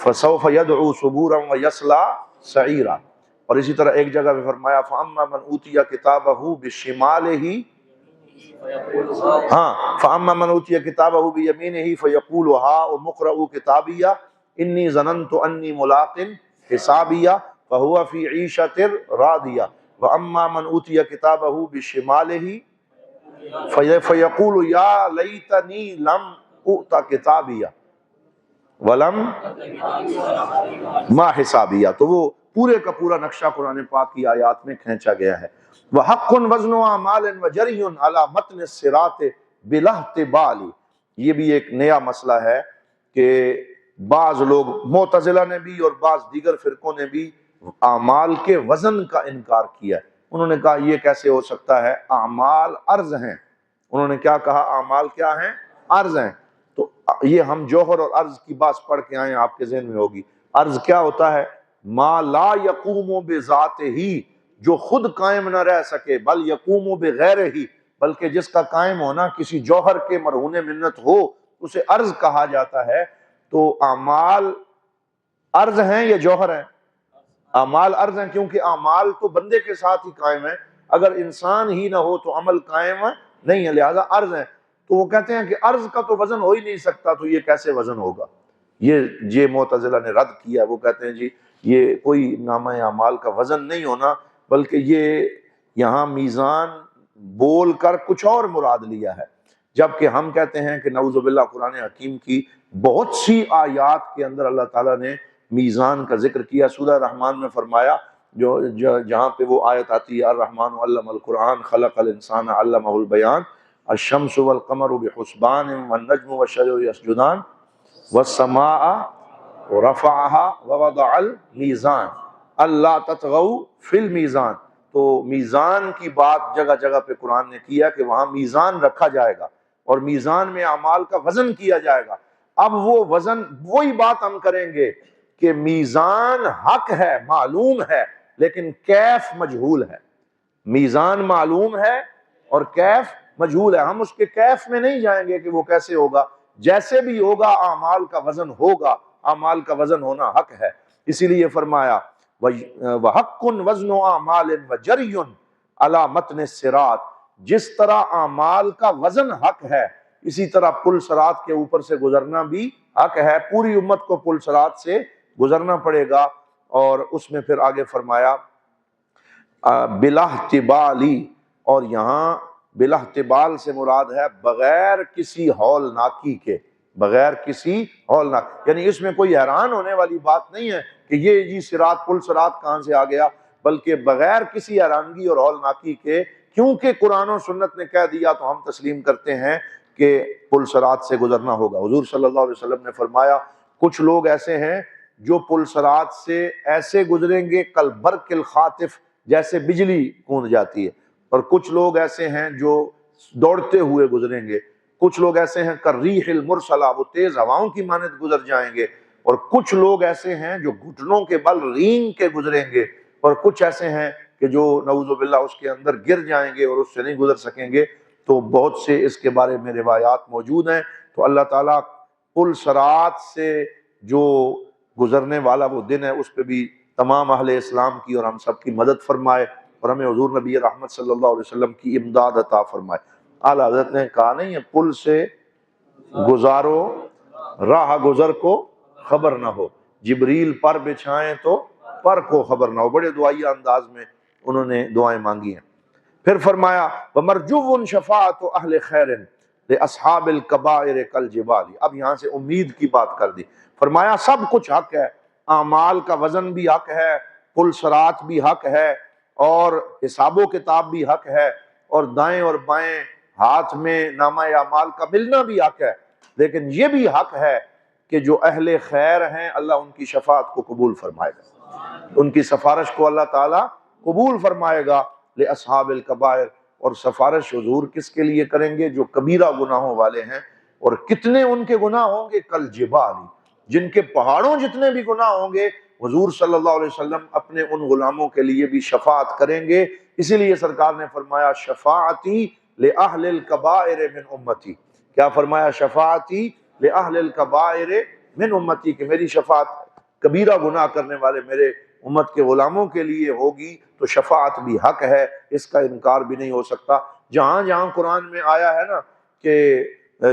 فَسَوْفَ يَدْعُو ثُبُورًا وَيَصْلَىٰ سَعِيرًا، اور اسی طرح ایک جگہ پہ فرمایا فَأَمَّا مَنْ أُوتِيَ كِتَابَهُ بِشِمَالِهِ، ہاں فَأَمَّا مَنْ أُوتِيَ كِتَابَهُ بِيَمِينِهِ فَيَقُولُ هَاؤُمُ اقْرَءُوا كِتَابِيَهْ إِنِّي ظَنَنْتُ أَنِّي مُلَاقٍ حِسَابِيَهْ فَهُوَ فِي عِيشَةٍ رَاضِيَةٍ وَأَمَّا مَنْ أُوتِيَ كِتَابَهُ بِشِمَالِهِ فَيَقُولُ يَا لَيْتَنِي لَمْ أُؤْتَ كِتَابِيَهْ وَلَمْ ما حِسَابِيَهْ۔ تو وہ پورے کا پورا نقشہ قرآن پاک کی آیات میں کھینچا گیا ہے۔ وَحَقٌّ وَزْنُ أَعْمَالٍ وَجَرْيٌ عَلَى مَتْنِ الصِّرَاطِ بِلَا احْتِبَالِ، یہ بھی ایک نیا مسئلہ ہے کہ بعض لوگ معتزلہ نے بھی اور بعض دیگر فرقوں نے بھی اعمال کے وزن کا انکار کیا ہے۔ انہوں نے کہا یہ کیسے ہو سکتا ہے، اعمال عرض ہیں۔ انہوں نے کیا کہا، اعمال کیا ہیں، عرض ہیں۔ تو یہ ہم جوہر اور عرض کی بات پڑھ کے آئے، آپ کے ذہن میں ہوگی۔ عرض کیا ہوتا ہے، ما لا یقوم بذاتہ، جو خود قائم نہ رہ سکے، بل یقوم بغیرہ، بلکہ جس کا قائم ہونا کسی جوہر کے مرہون منت ہو، اسے عرض کہا جاتا ہے۔ تو اعمال عرض ہیں یا جوہر ہیں؟ اعمال عرض ہیں کیونکہ اعمال تو بندے کے ساتھ ہی قائم ہیں، اگر انسان ہی نہ ہو تو عمل قائم نہیں ہے، لہذا عرض ہیں۔ تو وہ کہتے ہیں کہ عرض کا تو وزن ہو ہی نہیں سکتا، تو یہ کیسے وزن ہوگا؟ یہ معتزلہ نے رد کیا۔ وہ کہتے ہیں جی یہ کوئی نامہ اعمال کا وزن نہیں ہونا، بلکہ یہ یہاں میزان بول کر کچھ اور مراد لیا ہے، جبکہ ہم کہتے ہیں کہ نعوذ باللہ قرآن حکیم کی بہت سی آیات کے اندر اللہ تعالیٰ نے میزان کا ذکر کیا۔ سورہ رحمان میں فرمایا، جہاں پہ وہ آیت آتی ہے الرحمن علم القرآن خلق الانسان علمہ البیان الشمس والقمر بحسبان والنجم والشجر یسجدان والسماء رفعها ووضع المیزان اللہ تطغوا فی المیزان۔ تو میزان کی بات جگہ جگہ پہ قرآن نے کیا کہ وہاں میزان رکھا جائے گا اور میزان میں اعمال کا وزن کیا جائے گا۔ اب وہ وزن، وہی بات ہم کریں گے کہ میزان حق ہے، معلوم ہے، لیکن کیف مجہول ہے۔ میزان معلوم ہے اور کیف مجہول ہے، ہم اس کے کیف میں نہیں جائیں گے کہ وہ کیسے ہوگا، جیسے بھی ہوگا اعمال کا وزن ہوگا، اعمال کا وزن ہونا حق ہے۔ اسی لیے فرمایا وَحَقٌّ وَزْنُ أَعْمَالٍ وَجَرْيٌ عَلَى مَتْنِ الصِّرَاطِ، جس طرح اعمال کا وزن حق ہے اسی طرح پل صراط کے اوپر سے گزرنا بھی حق ہے۔ پوری امت کو پل صراط سے گزرنا پڑے گا۔ اور اس میں پھر آگے فرمایا بلا احتبالی، اور یہاں بلا احتبال سے مراد ہے بغیر کسی ہولناکی کے، بغیر کسی ہولناک، یعنی اس میں کوئی حیران ہونے والی بات نہیں ہے کہ یہ جی صراط، پل صراط کہاں سے آ گیا، بلکہ بغیر کسی حیرانگی اور ہولناکی کے، کیونکہ قرآن و سنت نے کہہ دیا تو ہم تسلیم کرتے ہیں کہ پل صراط سے گزرنا ہوگا۔ حضور صلی اللہ علیہ وسلم نے فرمایا کچھ لوگ ایسے ہیں جو پل صراط سے ایسے گزریں گے کالبرق الخاطف، جیسے بجلی کوند جاتی ہے، اور کچھ لوگ ایسے ہیں جو دوڑتے ہوئے گزریں گے، کچھ لوگ ایسے ہیں کالریح المرسلہ، وہ تیز ہواؤں کی مانند گزر جائیں گے، اور کچھ لوگ ایسے ہیں جو گھٹنوں کے بل رینگ کے گزریں گے، اور کچھ ایسے ہیں کہ جو نعوذ باللہ اس کے اندر گر جائیں گے اور اس سے نہیں گزر سکیں گے۔ تو بہت سے اس کے بارے میں روایات موجود ہیں۔ تو اللہ تعالیٰ پل صراط سے جو گزرنے والا وہ دن ہے اس پہ بھی تمام اہل اسلام کی اور ہم سب کی مدد فرمائے، اور ہمیں حضور نبی رحمت صلی اللہ علیہ وسلم کی امداد عطا فرمائے۔ اعلیٰ حضرت نے کہا نہیں ہے پل سے گزارو راہ گزر کو خبر نہ ہو، جبریل پر بچھائیں تو پر کو خبر نہ ہو۔ بڑے دعائیہ انداز میں انہوں نے دعائیں مانگی ہیں۔ پھر فرمایا وَمَرْجُوٌ شَفَاعَةُ أَهْلِ خَيْرٍ لِأَصْحَابِ الْكَبَائِرِ كَالْجِبَالِ۔ اب یہاں سے امید کی بات کر دی، فرمایا سب کچھ حق ہے، اعمال کا وزن بھی حق ہے، پل صراط بھی حق ہے، اور حساب و کتاب بھی حق ہے، اور دائیں اور بائیں ہاتھ میں نامہ اعمال کا ملنا بھی حق ہے، لیکن یہ بھی حق ہے کہ جو اہل خیر ہیں اللہ ان کی شفاعت کو قبول فرمائے گا، ان کی سفارش کو اللہ تعالیٰ قبول فرمائے گا لأصحاب الکبائر۔ اور سفارش حضور کس کے لیے کریں گے؟ جو کبیرہ گناہوں والے ہیں، اور کتنے ان کے گناہ ہوں گے؟ کالجبال، جن کے پہاڑوں جتنے بھی گناہ ہوں گے حضور صلی اللہ علیہ وسلم اپنے ان غلاموں کے لیے بھی شفاعت کریں گے۔ اسی لیے سرکار نے فرمایا شفاعتی لأہل الکبائر من امتی، کیا فرمایا؟ شفاعتی لأہل الکبائر من امتی، کہ میری شفاعت کبیرہ گناہ کرنے والے میرے امت کے غلاموں کے لیے ہوگی۔ تو شفاعت بھی حق ہے، اس کا انکار بھی نہیں ہو سکتا۔ جہاں جہاں قرآن میں آیا ہے نا کہ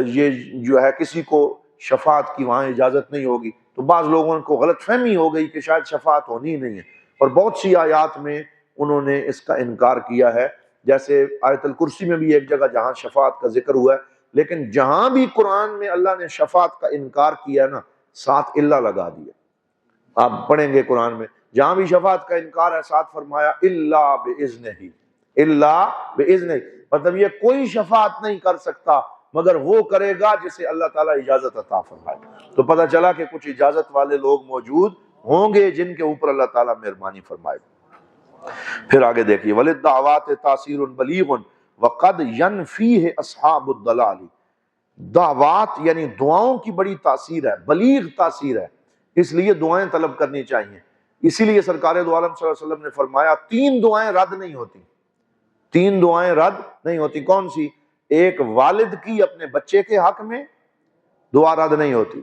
یہ جو ہے کسی کو شفاعت کی وہاں اجازت نہیں ہوگی، تو بعض لوگوں کو غلط فہمی ہو گئی کہ شاید شفاعت ہونی ہی نہیں ہے، اور بہت سی آیات میں انہوں نے اس کا انکار کیا ہے۔ جیسے آیت الکرسی میں بھی ایک جگہ جہاں شفاعت کا ذکر ہوا ہے، لیکن جہاں بھی قرآن میں اللہ نے شفاعت کا انکار کیا ہے نا، ساتھ اللہ لگا دیا۔ آپ پڑھیں گے قرآن میں جہاں بھی شفاعت کا انکار ہے ساتھ فرمایا الا باذنہ، الا باذنہ، مطلب یہ کوئی شفاعت نہیں کر سکتا مگر وہ کرے گا جسے اللہ تعالیٰ اجازت عطا فرمائے۔ تو پتہ چلا کہ کچھ اجازت والے لوگ موجود ہوں گے جن کے اوپر اللہ تعالیٰ مہربانی فرمائے گا۔ پھر آگے دیکھیے وَلِلدَّعْوَاتِ تَأْثِيرٌ بَلِيغٌ وَقَدْ يَنْفِيهِ أَصْحَابُ الضَّلَالِ، دعوات یعنی دعاؤں کی بڑی تاثیر ہے، بلیغ تاثیر ہے، اس لیے دعائیں طلب کرنی چاہیے۔ اسی لیے سرکار دو عالم صلی اللہ علیہ وسلم نے فرمایا 3 دعائیں رد نہیں ہوتی، 3 دعائیں رد نہیں ہوتی۔ کون سی؟ ایک والد کی اپنے بچے کے حق میں دعا رد نہیں ہوتی،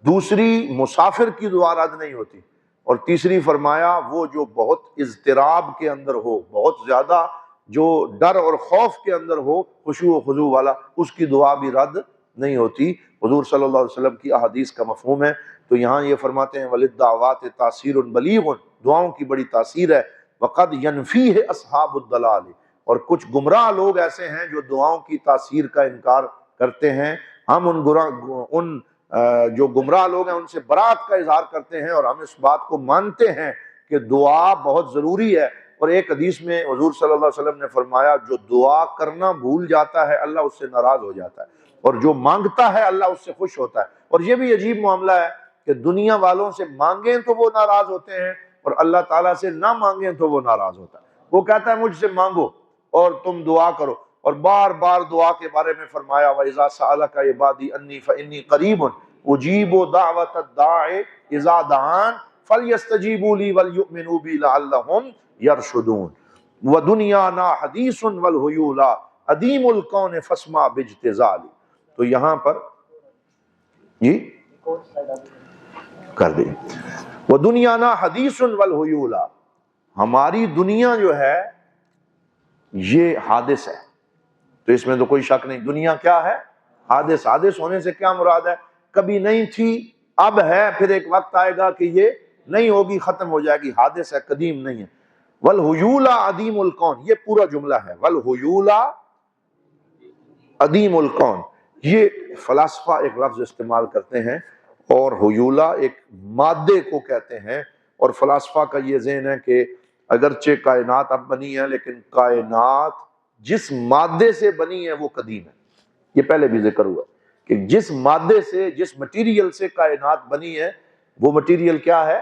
دوسری مسافر کی دعا رد نہیں ہوتی، اور تیسری فرمایا وہ جو بہت اضطراب کے اندر ہو، بہت زیادہ جو ڈر اور خوف کے اندر ہو، خشوع و خضوع والا، اس کی دعا بھی رد نہیں ہوتی۔ حضور صلی اللہ علیہ وسلم کی احادیث کا مفہوم ہے۔ تو یہاں یہ فرماتے ہیں وَلِلدَّعْوَاتِ تَأْثِيرٌ بَلِيغٌ، دعاؤں کی بڑی تاثیر ہے۔ وَقَدْ يَنْفِيهِ أَصْحَابُ الضَّلَالِ، اور کچھ گمراہ لوگ ایسے ہیں جو دعاؤں کی تاثیر کا انکار کرتے ہیں۔ ہم ان جو گمراہ لوگ ہیں ان سے برات کا اظہار کرتے ہیں، اور ہم اس بات کو مانتے ہیں کہ دعا بہت ضروری ہے۔ اور ایک حدیث میں حضور صلی اللہ علیہ وسلم نے فرمایا جو دعا کرنا بھول جاتا ہے اللہ اس سے ناراض ہو جاتا ہے، اور جو مانگتا ہے اللہ اس سے خوش ہوتا ہے۔ اور یہ بھی عجیب معاملہ ہے کہ دنیا والوں سے مانگیں تو وہ ناراض ہوتے ہیں، اور اللہ تعالیٰ سے نہ مانگیں تو وہ ناراض ہوتا ہے۔ وہ کہتا ہے مجھ سے مانگو اور تم دعا کرو، اور بار بار دعا کے بارے میں فرمایا وَإِذَا سَأَلَكَ عِبَادِي أَنِّي فَإِنِّي قَرِيبٌ أُجِيبُ دَعْوَةَ الدَّاعِ إِذَا دَعَانِ فَلْيَسْتَجِيبُوا لِي وَلْيُؤْمِنُوا بِي لَعَلَّهُمْ يَرْشُدُونَ وَدُنْيَانَا حَدِيثٌ وَالْهُيُولَ أَدِيمُ الْكَوْنِ فَاسْمَعْ بِاجْتِزَالِ۔ تو یہاں پر جی کر دیں وَدُنْيَانَا حَدِيثٌ وَالْهُيُولَ، ہماری دنیا جو ہے یہ حادث ہے، تو اس میں تو کوئی شک نہیں۔ دنیا کیا ہے؟ حادث۔ حادث ہونے سے کیا مراد ہے؟ کبھی نہیں تھی، اب ہے، پھر ایک وقت آئے گا کہ یہ نہیں ہوگی، ختم ہو جائے گی۔ حادث ہے، قدیم نہیں ہے۔ والہیول عدیم الکون، یہ پورا جملہ ہے، والہیول عدیم الکون۔ یہ فلاسفہ ایک لفظ استعمال کرتے ہیں، اور ہیولہ ایک مادے کو کہتے ہیں، اور فلاسفہ کا یہ ذہن ہے کہ اگرچہ کائنات اب بنی ہے لیکن کائنات جس مادے سے بنی ہے وہ قدیم ہے۔ یہ پہلے بھی ذکر ہوا کہ جس مادے سے، جس مٹیریل سے کائنات بنی ہے وہ مٹیریل کیا ہے؟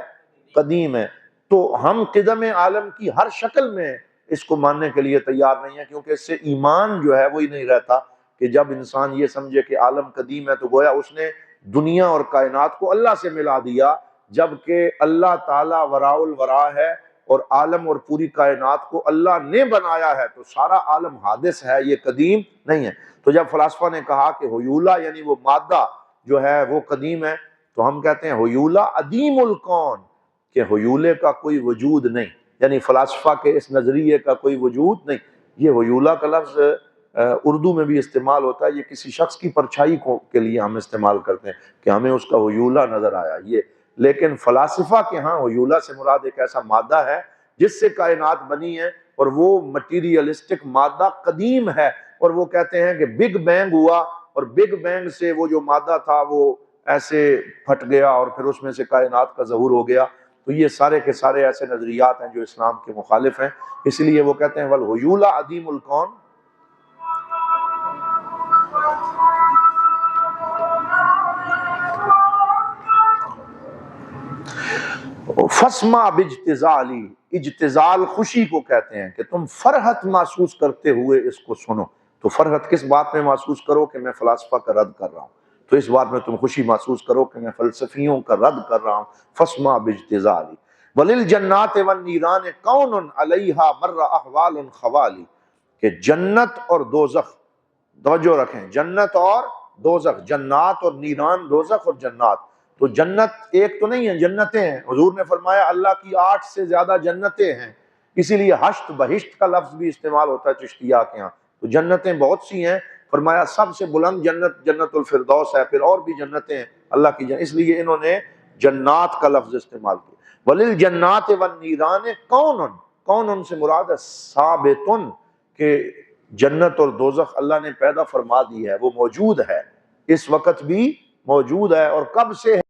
قدیم ہے۔ تو ہم قدم عالم کی ہر شکل میں اس کو ماننے کے لیے تیار نہیں ہیں، کیونکہ اس سے ایمان جو ہے وہی نہیں رہتا کہ جب انسان یہ سمجھے کہ عالم قدیم ہے تو گویا اس نے دنیا اور کائنات کو اللہ سے ملا دیا، جبکہ اللہ تعالیٰ وراء الورا ہے، اور عالم اور پوری کائنات کو اللہ نے بنایا ہے، تو سارا عالم حادث ہے، یہ قدیم نہیں ہے۔ تو جب فلاسفہ نے کہا کہ ہیولہ یعنی وہ مادہ جو ہے وہ قدیم ہے، تو ہم کہتے ہیں ہیولہ عدیم الکون، کہ ہیولے کا کوئی وجود نہیں، یعنی فلاسفہ کے اس نظریے کا کوئی وجود نہیں۔ یہ ہیولہ کا لفظ اردو میں بھی استعمال ہوتا ہے، یہ کسی شخص کی پرچھائی کے لیے ہم استعمال کرتے ہیں کہ ہمیں اس کا ہیولہ نظر آیا یہ، لیکن فلاسفہ کے ہاں ہیولہ سے مراد ایک ایسا مادہ ہے جس سے کائنات بنی ہے، اور وہ مٹیریلسٹک مادہ قدیم ہے، اور وہ کہتے ہیں کہ بگ بینگ ہوا، اور بگ بینگ سے وہ جو مادہ تھا وہ ایسے پھٹ گیا، اور پھر اس میں سے کائنات کا ظہور ہو گیا۔ تو یہ سارے کے سارے ایسے نظریات ہیں جو اسلام کے مخالف ہیں، اس لیے وہ کہتے ہیں والہیول عدیم الکون۔ فسمع باجتزالی، اجتزال خوشی کو کہتے ہیں کہ تم فرحت محسوس کرتے ہوئے اس کو سنو۔ تو فرحت کس بات میں محسوس کرو؟ کہ میں فلاسفہ کا رد کر رہا ہوں، تو اس بات میں تم خوشی محسوس کرو کہ میں فلسفیوں کا رد کر رہا ہوں۔ فسمع باجتزالی وللجنات والنیران کون علیہا مر احوال خوالی، کہ جنت اور دوزخ، توجہ رکھیں، جنت اور دوزخ، جنات اور نیران، دوزخ اور جنات۔ تو جنت ایک تو نہیں ہے، جنتیں ہیں۔ حضور نے فرمایا اللہ کی 8 سے زیادہ جنتیں ہیں، اسی لیے حشت بہشت کا لفظ بھی استعمال ہوتا ہے چشتیہ کے یہاں۔ تو جنتیں بہت سی ہیں، فرمایا سب سے بلند جنت جنت الفردوس ہے، پھر اور بھی جنتیں ہیں اللہ کی جنت، اس لیے انہوں نے جنات کا لفظ استعمال کیا۔ وَلِلْجَنَّاتِ وَالنِّيرَانِ کون، کون سے مراد ہے ثابتن، کہ جنت اور دوزخ اللہ نے پیدا فرما دی ہے، وہ موجود ہے، اس وقت بھی موجود ہے، اور کب سے ہے؟